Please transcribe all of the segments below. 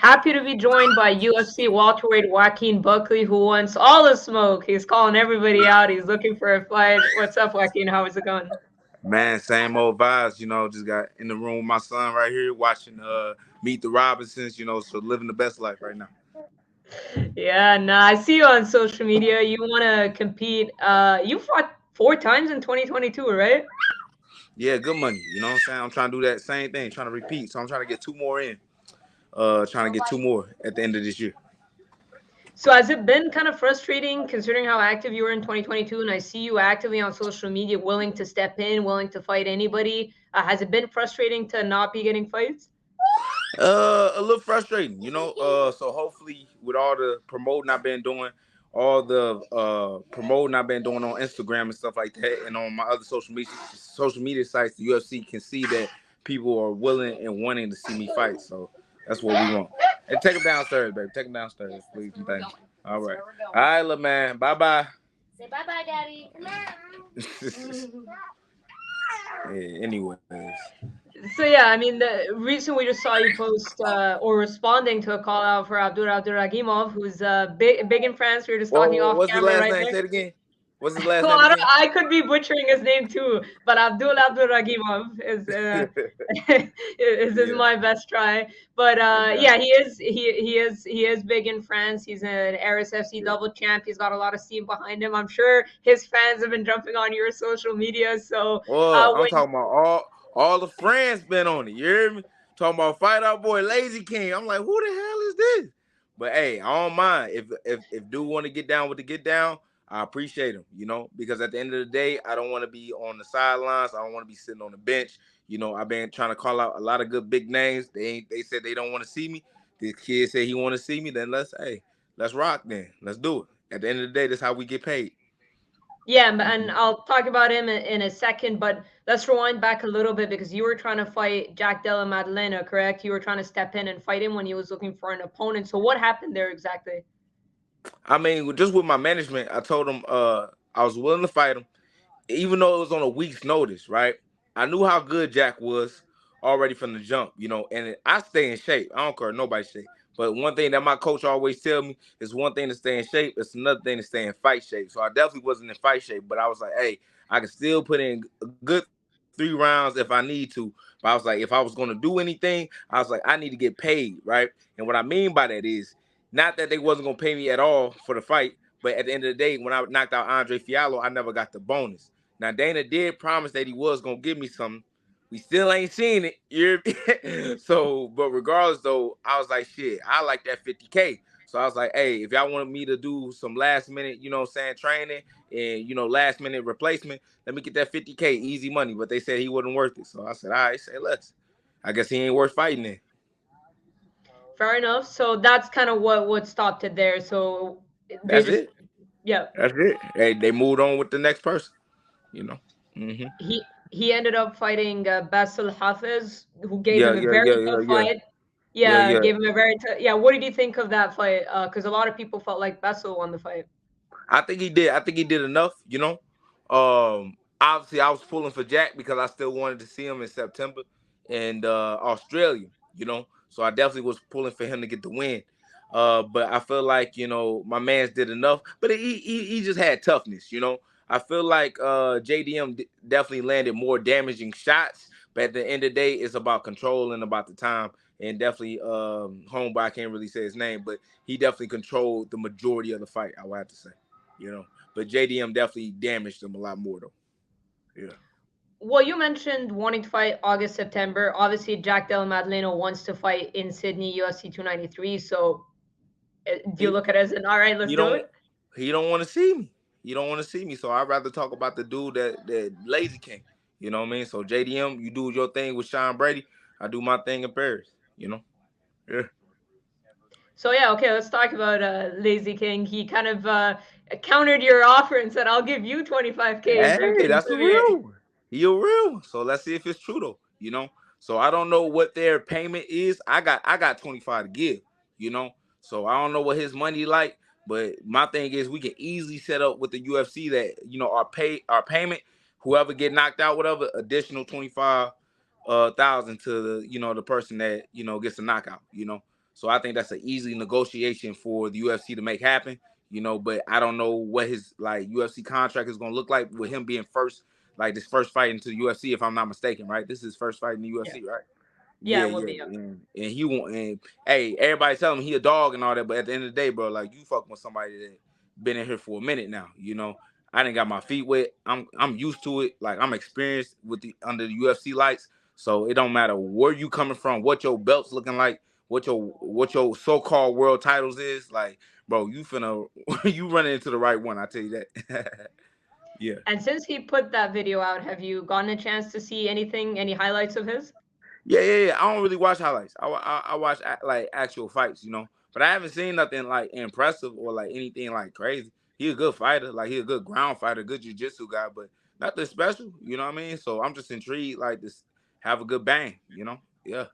Happy to be joined by UFC welterweight Joaquin Buckley, who wants all the smoke. He's calling everybody out. He's looking for a fight. What's up, Joaquin? How is it going? Man, same old vibes, just got in the room with my son right here watching Meet the Robinsons, so living the best life right now. Yeah, no, I see you on social media. You want to compete. You fought 4 times in 2022, right? Yeah, good money, you know what I'm saying? I'm trying to do that same thing, trying to repeat. So I'm trying to get two more in. Trying to get two more at the end of this year. So has it been kind of frustrating considering how active you were in 2022? And I see you actively on social media, willing to step in, willing to fight anybody. Has it been frustrating to not be getting fights? A little frustrating, So hopefully, with all the promoting I've been doing, all the promoting I've been doing on Instagram and stuff like that, and on my other social media sites, the UFC can see that people are willing and wanting to see me fight. So that's what we want. And take them downstairs, baby. Take them downstairs, please. And thank you. All right. All right, little man. Bye bye. Say bye bye, Daddy. Yeah, anyways. So yeah, I mean, the reason we just saw you post or responding to a call out for Abduragimov, who's big in France. We were just talking Well, off what's his camera last right name? there. Say it again. What's his last Well, name again? I could be butchering his name too, but Abduragimov is Yeah. my best try. But I got yeah, it. he is big in France. He's an RSFC Yeah. double champ. He's got a lot of steam behind him. I'm sure his fans have been jumping on your social media. So Well, I'm when talking about all the friends been on it. You hear me? Talking about Fight Out Boy, Lazy King. I'm like, who the hell is this? But hey, I don't mind if dude want to get down with the get down. I appreciate him, because at the end of the day, I don't want to be on the sidelines. I don't want to be sitting on the bench. I've been trying to call out a lot of good big names. They said they don't want to see me. This kid said he want to see me. Then let's rock. Then let's do it. At the end of the day, that's how we get paid. Yeah, and I'll talk about him in a second, but let's rewind back a little bit because you were trying to fight Jack Della Maddalena, correct? You were trying to step in and fight him when he was looking for an opponent. So what happened there exactly? I mean, just with my management, I told him I was willing to fight him, even though it was on a week's notice, right? I knew how good Jack was already from the jump, and I stay in shape. I don't care nobody's shape. But one thing that my coach always tell me is one thing to stay in shape, it's another thing to stay in fight shape. So I definitely wasn't in fight shape, but I was like, hey, I can still put in a good 3 rounds if I need to. But I was like, if I was gonna do anything, I was like, I need to get paid, right? And what I mean by that is not that they wasn't gonna pay me at all for the fight, but at the end of the day, when I knocked out Andre Fiallo, I never got the bonus. Now Dana did promise that he was gonna give me something. We still ain't seen it. So, but regardless though, I was like, shit, I like that 50K. So I was like, hey, if y'all wanted me to do some last minute, training and last minute replacement, let me get that 50K, easy money. But they said he wasn't worth it. So I said, all right, say less. I guess he ain't worth fighting then. Fair enough. So that's kind of what stopped it there. So they That's just it. yeah, That's it. Hey, they moved on with the next person, you know. Mm-hmm. he ended up fighting Basil Hafez, who gave Yeah, him a yeah, very yeah, yeah, tough yeah, fight. yeah, Yeah, yeah. gave him a very tough. Yeah, what did you think of that fight? Because a lot of people felt like Basil won the fight. I think he did. I think he did enough. Obviously, I was pulling for Jack because I still wanted to see him in September in Australia. So I definitely was pulling for him to get the win. But I feel like my man's did enough, but he just had toughness. I feel like JDM definitely landed more damaging shots, but at the end of the day, it's about control and about the time. And definitely, homeboy, I can't really say his name, but he definitely controlled the majority of the fight. I would have to say, you know. But JDM definitely damaged him a lot more, though. Yeah. Well, you mentioned wanting to fight August, September. Obviously, Jack Della Maddalena wants to fight in Sydney, UFC 293. So, do you He look at it as an all right? Let's he do don't it. he don't want to see me. He don't want to see me. So I'd rather talk about the dude that Lazy King. You know what I mean? So JDM, you do your thing with Sean Brady. I do my thing in Paris. Yeah. So yeah, okay. Let's talk about Lazy King. He kind of countered your offer and said, "I'll give you 25K if you Hey, can that's a give me." real one. He a real one. So let's see if it's true though. So I don't know what their payment is. I got 25 to give, you know. So I don't know what his money like, but my thing is we can easily set up with the UFC that, our payment, whoever get knocked out, whatever, additional 25 thousand to the, the person that, gets a knockout. So I think that's an easy negotiation for the UFC to make happen. But I don't know what his like UFC contract is gonna look like with him being first, like this first fight into the UFC, if I'm not mistaken, right? This is his first fight in the Yeah. UFC, right? Yeah, Yeah, it will yeah, be. and he won't. And hey, everybody tell him he a dog and all that, but at the end of the day, bro, like you fucking with somebody that been in here for a minute now. I didn't got my feet wet. I'm used to it. Like I'm experienced with the under the UFC lights, so it don't matter where you coming from, what your belt's looking like, what your so-called world titles is. Like, bro, you finna you running into the right one. I tell you that. Yeah. And since he put that video out, have you gotten a chance to see anything, any highlights of his? Yeah. I don't really watch highlights. I watch like actual fights, But I haven't seen nothing like impressive or like anything like crazy. He a good fighter, like he a good ground fighter, good jiu-jitsu guy, but nothing special. You know what I mean? So I'm just intrigued, like this, have a good bang. Yeah.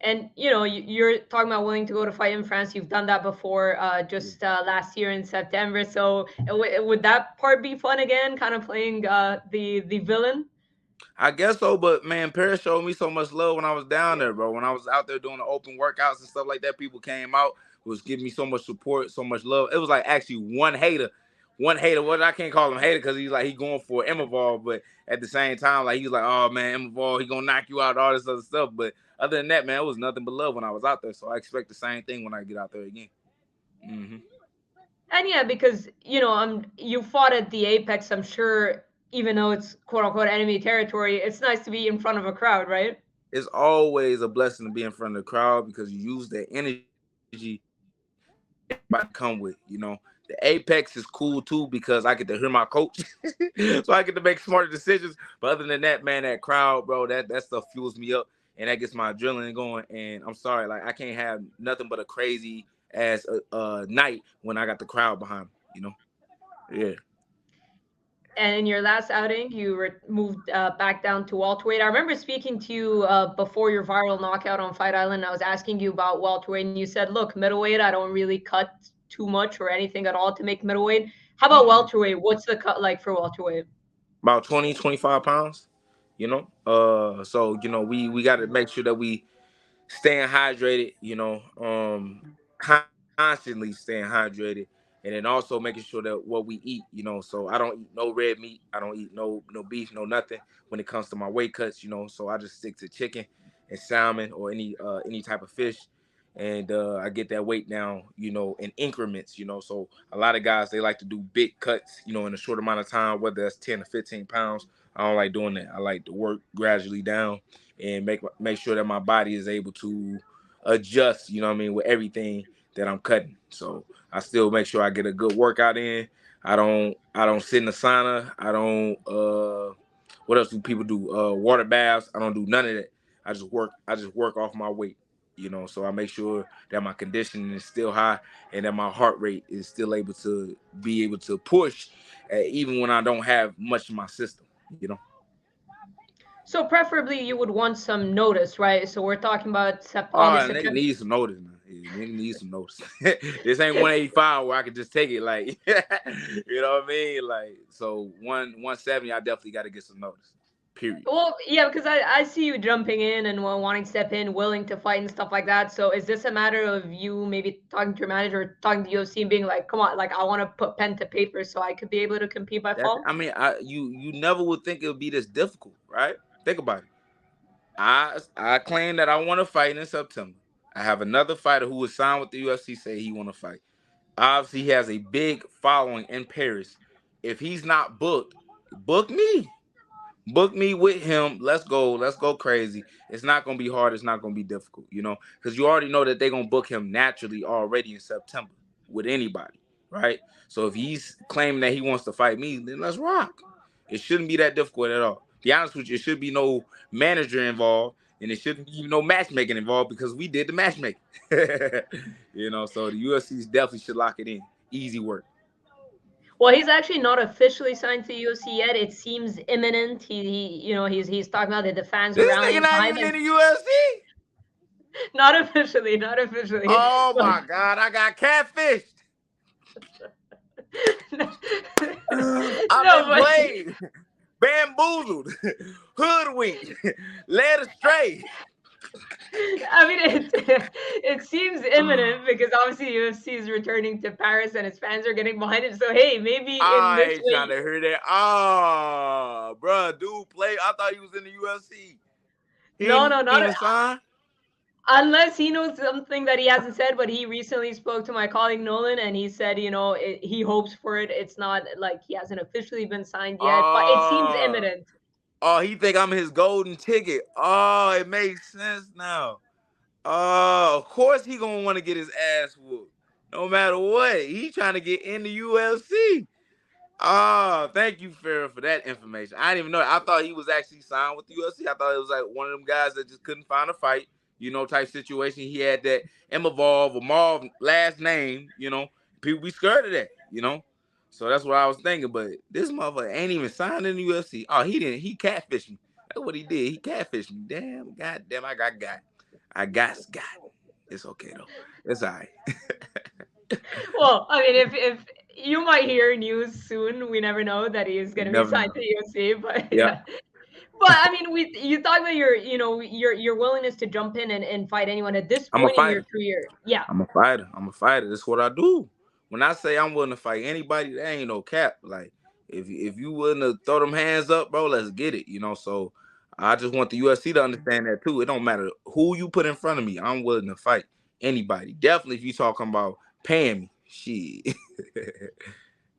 And you're talking about willing to go to fight in France. You've done that before, just last year in September. So would that part be fun again? Kind of playing the villain. I guess so, but man, Paris showed me so much love when I was down there, bro. When I was out there doing the open workouts and stuff like that, people came out, was giving me so much support, so much love. It was like actually one hater. What I can't call him hater because he's like he going for Imavol, but at the same time, like he's like, oh man, Imavol, he gonna knock you out, all this other stuff. But other than that, man, it was nothing but love when I was out there. So I expect the same thing when I get out there again. Mm-hmm. And yeah, because you fought at the Apex. I'm sure, even though it's quote unquote enemy territory, it's nice to be in front of a crowd, right? It's always a blessing to be in front of the crowd because you use that energy that everybody come with. The Apex is cool too because I get to hear my coach, so I get to make smarter decisions. But other than that, man, that crowd, bro, that stuff fuels me up and that gets my adrenaline going. And I'm sorry, like I can't have nothing but a crazy ass night when I got the crowd behind me. Yeah. And in your last outing, you moved back down to welterweight. I remember speaking to you before your viral knockout on Fight Island. I was asking you about welterweight, and you said, "Look, middleweight, I don't really cut too much or anything at all to make middleweight." How about welterweight? What's the cut like for welterweight? About 20, 25 pounds. So we got to make sure that we staying hydrated, constantly staying hydrated, and then also making sure that what we eat, so I don't eat no red meat, I don't eat no beef, no nothing when it comes to my weight cuts, so I just stick to chicken and salmon or any type of fish, and I get that weight down, in increments, so a lot of guys, they like to do big cuts, in a short amount of time, whether that's 10 or 15 pounds. I don't like doing that. I like to work gradually down and make sure that my body is able to adjust, with everything that I'm cutting. So I still make sure I get a good workout in. I don't sit in the sauna. I don't what else do people do? Water baths. I don't do none of that. I just work off my weight. So I make sure that my conditioning is still high and that my heart rate is still able to push even when I don't have much in my system. So preferably, you would want some notice, right? So we're talking about Oh, August, nigga September. need some notice, man. Yeah, nigga need some notice. This ain't 185 where I can just take it, like, you know what I mean? Like, so 170, I definitely got to get some notice. Period. Well, yeah, because I see you jumping in and wanting to step in, willing to fight and stuff like that. So is this a matter of you maybe talking to your manager, talking to UFC, and being like, "Come on, like I want to put pen to paper so I could be able to compete by fall"? I mean, you never would think it would be this difficult, right? Think about it. I claim that I want to fight in September. I have another fighter who was signed with the UFC say he want to fight. Obviously, he has a big following in Paris. If he's not booked, book me. Book me with him. Let's go. Let's go crazy. It's not gonna be hard. It's not gonna be difficult, because you already know that they're gonna book him naturally already in September with anybody, right? So if he's claiming that he wants to fight me, then let's rock. It shouldn't be that difficult at all. Be honest with you, it should be no manager involved, and it shouldn't be no matchmaking involved because we did the matchmaking. So the UFC's definitely should lock it in. Easy work. Well, he's actually not officially signed to the UFC yet. It seems imminent. He's talking about the fans are This nigga rallying not behind even in him. the UFC. Not officially, not officially. Oh But my God, I got catfished. I've no, been played, bamboozled, hoodwinked, led astray. I mean, it seems imminent because obviously UFC is returning to Paris and its fans are getting behind it. So hey, maybe in I this ain't trying way, to hear that. Oh, bro, dude, play. I thought he was in the UFC. He no, ain't no, not even signed. unless he knows something that he hasn't said. But he recently spoke to my colleague Nolan, and he said, he hopes for it. It's not like he hasn't officially been signed yet, but it seems Oh, imminent. oh, he think I'm his golden ticket. Oh, it makes sense now. Oh, of course he gonna want to get his ass whooped, no matter what. He trying to get in the UFC. Oh, thank you, Farah, for that information. I didn't even know. I thought he was actually signed with the UFC. I thought it was like one of them guys that just couldn't find a fight, type situation. He had that Evolve or Marv last name, People be scared of that. So that's what I was thinking. But this motherfucker ain't even signed in the UFC. Oh, he didn't. He catfished me. That's what he did. He catfished me. Damn, goddamn, I got. I got. It's okay though. It's all right. Well, I mean, if you might hear news soon, we never know that he is You going to be never signed know. to UFC. But Yep. yeah, but I mean, you talk about your willingness to jump in and fight anyone at this I'm a point in your fighter. career. Yeah, I'm a fighter. I'm a fighter. That's what I do. When I say I'm willing to fight anybody, that ain't no cap. Like if you willing to throw them hands up, bro, let's get it. So I just want the UFC to understand that too. It don't matter who you put in front of me. I'm willing to fight anybody. Definitely if you talking about paying me. Shit.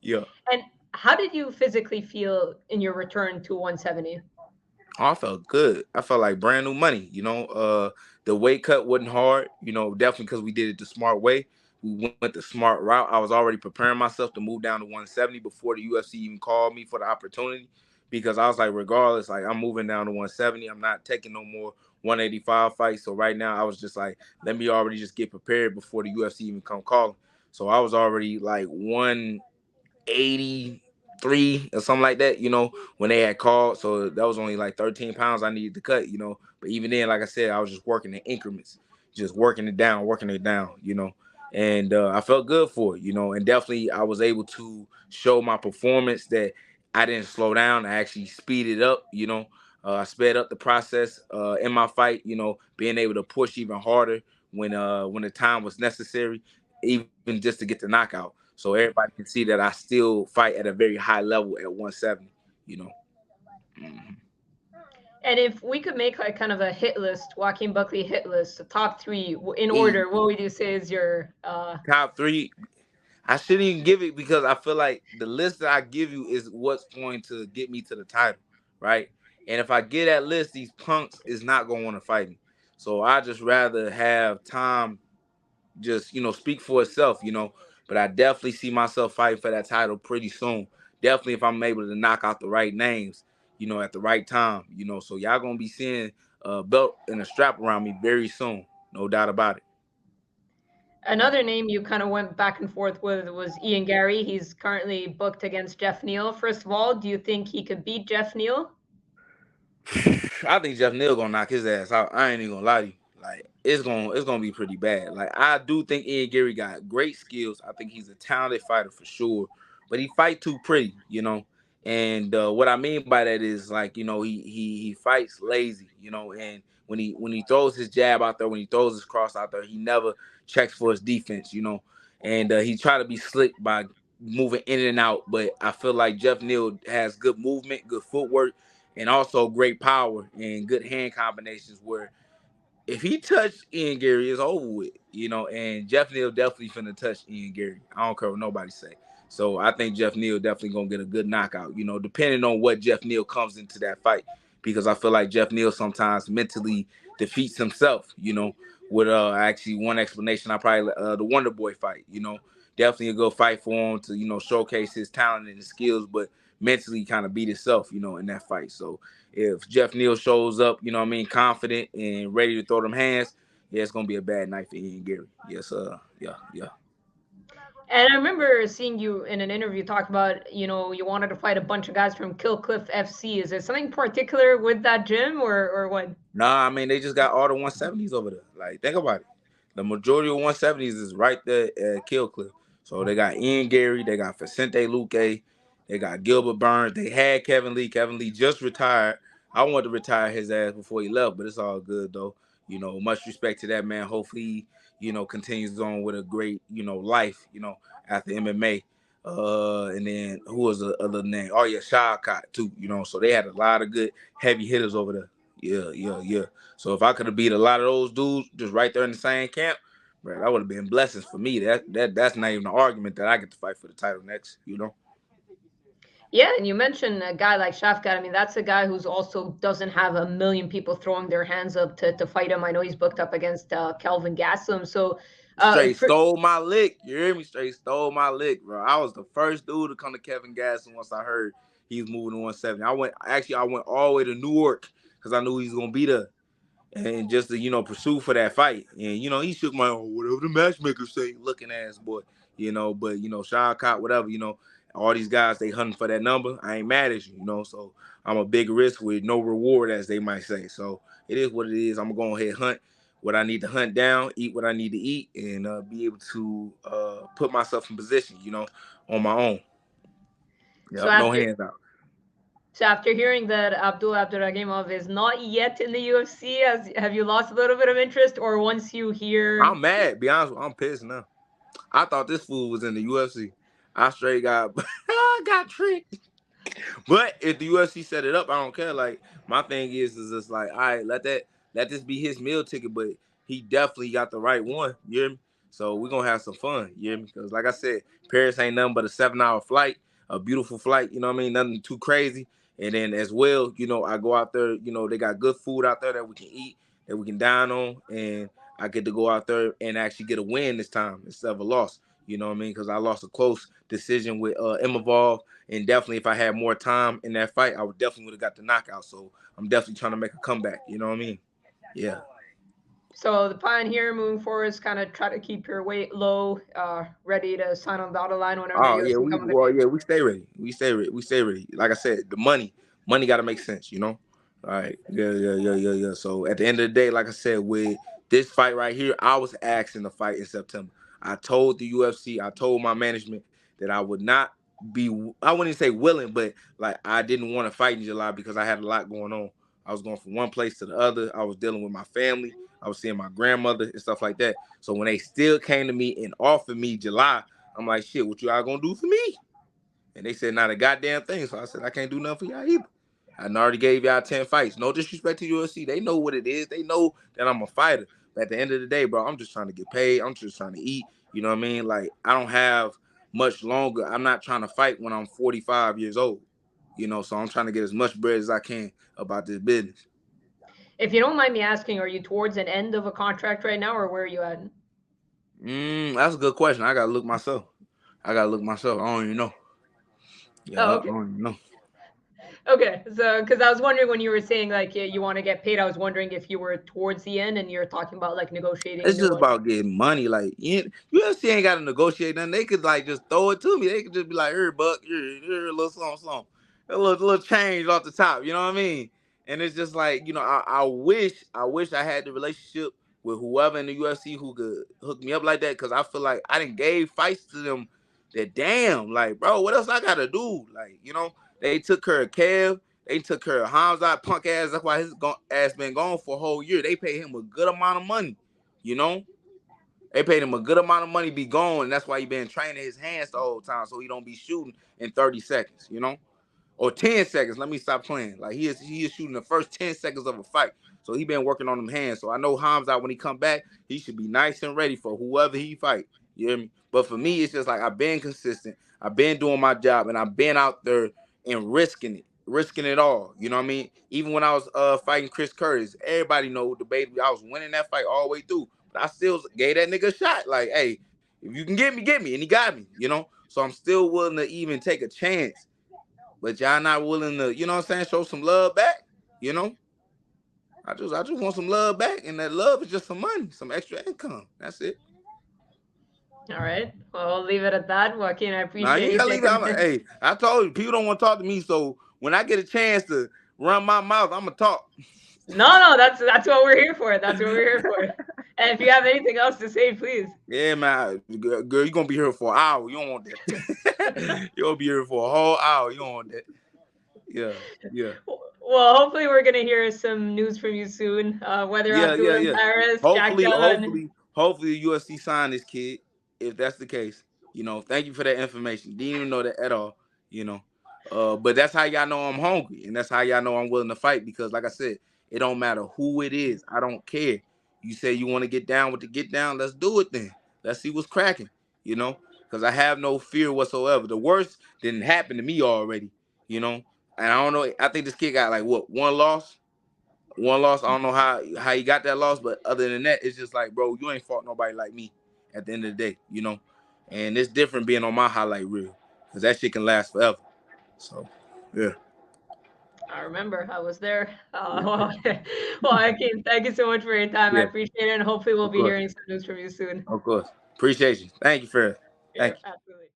Yeah. and how did you physically feel in your return to 170? Oh, I felt good. I felt like brand new money. The weight cut wasn't hard. Definitely because we did it the smart way. We went the smart route. I was already preparing myself to move down to 170 before the UFC even called me for the opportunity, because I was like, regardless, like I'm moving down to 170. I'm not taking no more 185 fights. So right now, I was just like, let me already just get prepared before the UFC even come calling. So I was already like 183 or something like that, when they had called. So that was only like 13 pounds I needed to cut. But even then, like I said, I was just working in increments, just working it down. And I felt good for it. And definitely I was able to show my performance that I didn't slow down. I actually speeded up. I sped up the process in my fight, being able to push even harder when the time was necessary, even just to get the knockout. So everybody can see that I still fight at a very high level at 170, you know. Mhm. And if we could make like kind of a hit list, Joaquin Buckley hit list, the top three in E- order, what would you say is your Top three, I shouldn't even give it because I feel like the list that I give you is what's going to get me to the title, right? And if I get that list, these punks is not going to want to fight me. So I just rather have time just speak for itself. But I definitely see myself fighting for that title pretty soon. Definitely if I'm able to knock out the right names, at the right time. So y'all gonna be seeing a belt and a strap around me very soon, no doubt about it. another name you kind of went back and forth with was Ian Gary. He's currently booked against Jeff Neal. First of all, do you think he could beat Jeff Neal? I think Jeff Neal gonna knock his ass out. I ain't even gonna lie to you. Like it's gonna be pretty bad. Like I do think Ian Gary got great skills. I think he's a talented fighter for sure, but he fight too pretty. And what I mean by that is like he fights lazy. And when he throws his jab out there, when he throws his cross out there, he never checks for his defense. And he try to be slick by moving in and out. But I feel like Jeff Neal has good movement, good footwork, and also great power and good hand combinations where if he touched Ian Gary, it's over with. And Jeff Neal definitely finna touch Ian Gary. I don't care what nobody say. So I think Jeff Neal definitely gonna get a good knockout, depending on what Jeff Neal comes into that fight. Because I feel like Jeff Neal sometimes mentally defeats himself. With actually one explanation, I probably the Wonder Boy fight. Definitely a good fight for him to, showcase his talent and his skills, but mentally kind of beat himself, in that fight. So if Jeff Neal shows up, confident and ready to throw them hands, yeah, it's gonna be a bad night for Ian Gary. Yes, yeah, yeah. And I remember seeing you in an interview talk about, you wanted to fight a bunch of guys from Kill Cliff FC. Is there something particular with that gym or what? Nah, I mean they just got all the 170s over there. Like, think about it. The majority of 170s is right there at Kill Cliff. So they got Ian Gary, they got Vicente Luque, they got Gilbert Burns, they had Kevin Lee. Kevin Lee just retired. I wanted to retire his ass before he left, but it's all good though. You know, much respect to that man. Hopefully, continues on with a great, life, after MMA. And then who was the other name? Oh yeah, Shawcott too. So they had a lot of good heavy hitters over there. Yeah. So if I could have beat a lot of those dudes just right there in the same camp, bro, that would have been blessings for me. That's not even an argument that I get to fight for the title next. Yeah, and you mentioned a guy like Shafkat. I mean, that's a guy who's also doesn't have a million people throwing their hands up to fight him. I know he's booked up against Kelvin Gastelum. So, Straight stole my lick. You hear me? Straight stole my lick, bro. I was the first dude to come to Kevin Gastelum once I heard he was moving to 170. I went all the way to Newark because I knew he was gonna be there. And just to, pursue for that fight. And, he shook my own, whatever the matchmaker say, looking ass boy, but, Sean Cott, whatever, all these guys, they hunting for that number. I ain't mad at you, so I'm a big risk with no reward, as they might say. So it is what it is. I'm going to go ahead and hunt what I need to hunt down, eat what I need to eat, and be able to put myself in position, on my own. Yep, so no hands out. So after hearing that Abdul Abduragimov is not yet in the UFC, have you lost a little bit of interest, or once you hear? I'm mad. Be honest with you, I'm pissed now. I thought this fool was in the UFC. I straight got tricked. But if the UFC set it up, I don't care. Like, my thing is just like, all right, let this be his meal ticket. But he definitely got the right one. You hear me? So we're gonna have some fun. You hear me? Because like I said, Paris ain't nothing but a 7-hour flight, a beautiful flight. You know what I mean? Nothing too crazy. And then as well, I go out there. They got good food out there that we can eat, that we can dine on, and I get to go out there and actually get a win this time instead of a loss. You know what I mean? Because I lost a close decision with Imavov, and definitely if I had more time in that fight, I would definitely would have got the knockout. So I'm definitely trying to make a comeback. You know what I mean? Yeah. So the plan here moving forward is kind of try to keep your weight low, ready to sign on the dotted line whenever. Oh yeah, we stay ready. We stay ready. Like I said, the money got to make sense. All right. Yeah. So at the end of the day, like I said, with this fight right here, I was asking to fight in September. I told the UFC, I told my management that I would not be, I wouldn't say willing, but like I didn't want to fight in July because I had a lot going on. I was going from one place to the other. I was dealing with my family. I was seeing my grandmother and stuff like that. So when they still came to me and offered me July, I'm like, shit, what y'all gonna do for me? And they said, not a goddamn thing. So I said, I can't do nothing for y'all either. I already gave y'all 10 fights. No disrespect to UFC. They know what it is. They know that I'm a fighter. But at the end of the day, bro, I'm just trying to get paid. I'm just trying to eat. You know what I mean? Like, I don't have much longer. I'm not trying to fight when I'm 45 years old. So I'm trying to get as much bread as I can about this business. If you don't mind me asking, are you towards an end of a contract right now, or where are you at? That's a good question. I gotta look myself. I don't even know. Yeah, okay. I don't even know. Okay, so because I was wondering when you were saying like you want to get paid, I was wondering if you were towards the end and you're talking about like negotiating. It's just about getting money. Like UFC ain't got to negotiate nothing. They could like just throw it to me. They could just be like, "Here, buck, here, a little something, a little change off the top." You know what I mean? And it's just like I wish I had the relationship with whoever in the UFC who could hook me up like that, because I feel like I didn't gave fights to them. That damn, like, bro, what else I gotta do? Like, they took care of Kev. They took care of Hamza, punk ass. That's why his ass been gone for a whole year. They paid him a good amount of money. They paid him a good amount of money to be gone, and that's why he been training his hands the whole time so he don't be shooting in 30 seconds, or 10 seconds. Let me stop playing. Like he is shooting the first 10 seconds of a fight. So he been working on them hands. So I know Hamza, when he come back, he should be nice and ready for whoever he fight. You hear me? But for me, it's just like I've been consistent. I've been doing my job, and I've been out there and risking it all. You know what I mean? Even when I was fighting Chris Curtis, everybody know the baby. I was winning that fight all the way through. But I still gave that nigga a shot. Like, hey, if you can get me, get me. And he got me, So I'm still willing to even take a chance. But y'all not willing to, show some love back, I just want some love back. And that love is just some money, some extra income. That's it. All right. Well, I'll leave it at that. Joaquin, I appreciate you taking it. Hey, I told you, people don't want to talk to me. So when I get a chance to run my mouth, I'm going to talk. No, that's what we're here for. That's what we're here for. And if you have anything else to say, please. Yeah, man. Girl, you're going to be here for an hour. You don't want that. You're going to be here for a whole hour. You don't want that. Yeah. Well, hopefully we're gonna hear some news from you soon. Whether Yeah, Abdul yeah, in yeah. Paris, Jack Hopefully, Dillon. hopefully UFC sign this kid. If that's the case, thank you for that information. Didn't even know that at all. You know, but that's how y'all know I'm hungry, and that's how y'all know I'm willing to fight. Because, like I said, it don't matter who it is. I don't care. You say you want to get down with the get down. Let's do it then. Let's see what's cracking. Because I have no fear whatsoever. The worst didn't happen to me already. And I don't know. I think this kid got like what, one loss. One loss. I don't know how he got that loss, but other than that, it's just like, bro, you ain't fought nobody like me at the end of the day. And it's different being on my highlight reel because that shit can last forever. So, yeah. I remember I was there. Yeah. Well, Hakeem, thank you so much for your time. I Yeah. appreciate it, and hopefully we'll Of be course. hearing some news from you soon. Of course. Appreciate you. Thank you, Farah. Yeah, Thank you. absolutely.